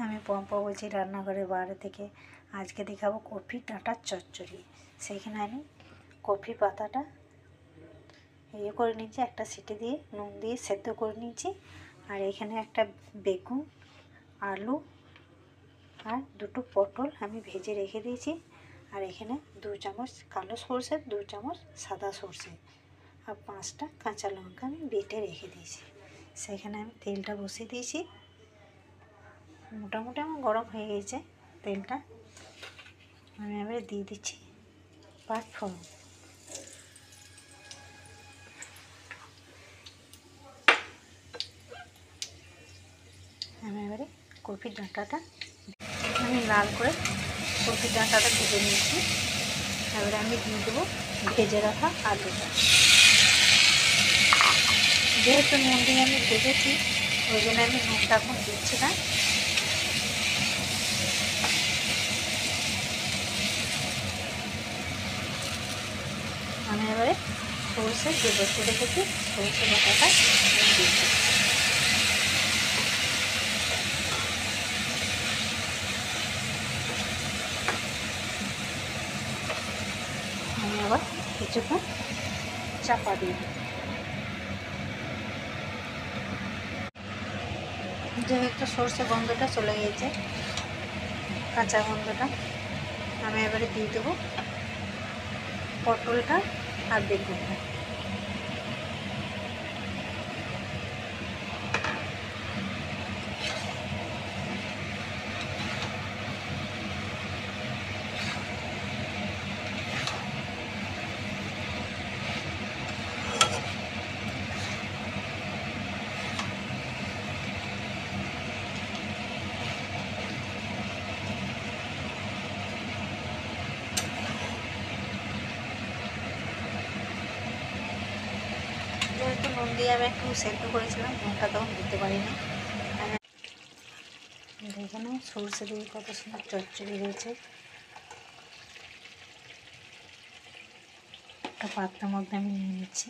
আমি পম্পা বলছি রান্নাঘরের বাইরে থেকে। আজকে দেখাবো কফি ডাঁটার চচ্চড়ি। সেইখানে আমি কফি পাতাটা করে নিয়েছি, একটা সিটি দিয়ে নুন দিয়ে সেদ্ধ করে নিয়েছি। আর এখানে একটা বেগুন, আলু আর দুটো পটল আমি ভেজে রেখে দিয়েছি। আর এখানে 2 চামচ কালো সরষে, 2 চামচ সাদা সরষে আর 5টা কাঁচা লঙ্কা আমি বেটে রেখে দিয়েছি। সেখানে আমি তেলটা বসিয়ে দিয়েছি। মোটামুটি আমার গরম হয়ে গেছে তেলটা। আমি এবারে দিয়ে দিচ্ছি পাঁচফোড়ন। আমি এবারে কপির ডাঁটাটা আমি লাল করে কপির ডাঁটাটা ভেজে নিয়েছি। এবারে আমি দিয়ে দেবো ভেজে রাখা আলুটা। যেহেতু নুন দিয়ে আমি ভেজেছি ওই জন্য আমি নুনটা এখন দিচ্ছি না। আমি এবারে সরষে যে বসে রেখেছি সরষে বাটাটা দিয়ে দিচ্ছি। আমি আবার কিছুক্ষণ চাপা দিয়ে দিই। যেহেতু সরষে গন্ধটা চলে গিয়েছে, কাঁচা গন্ধটা, আমি এবারে দিয়ে দেবো পটলটা আর বেগুনটা। যেহেতু নুন দিয়ে আমি একটু সেদ্ধ করেছিলাম, নুনটা তখন দিতে পারিনি। দেখে নাও সরষে দিয়ে কত সুন্দর চচ্চড়ি হয়েছে। একটা পাত্রের মধ্যে আমি নিয়ে নিচ্ছি।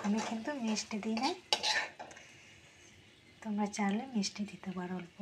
আমি কিন্তু মিষ্টি দিই নাই, তোমরা চাইলে মিষ্টি দিতে পারো অল্প।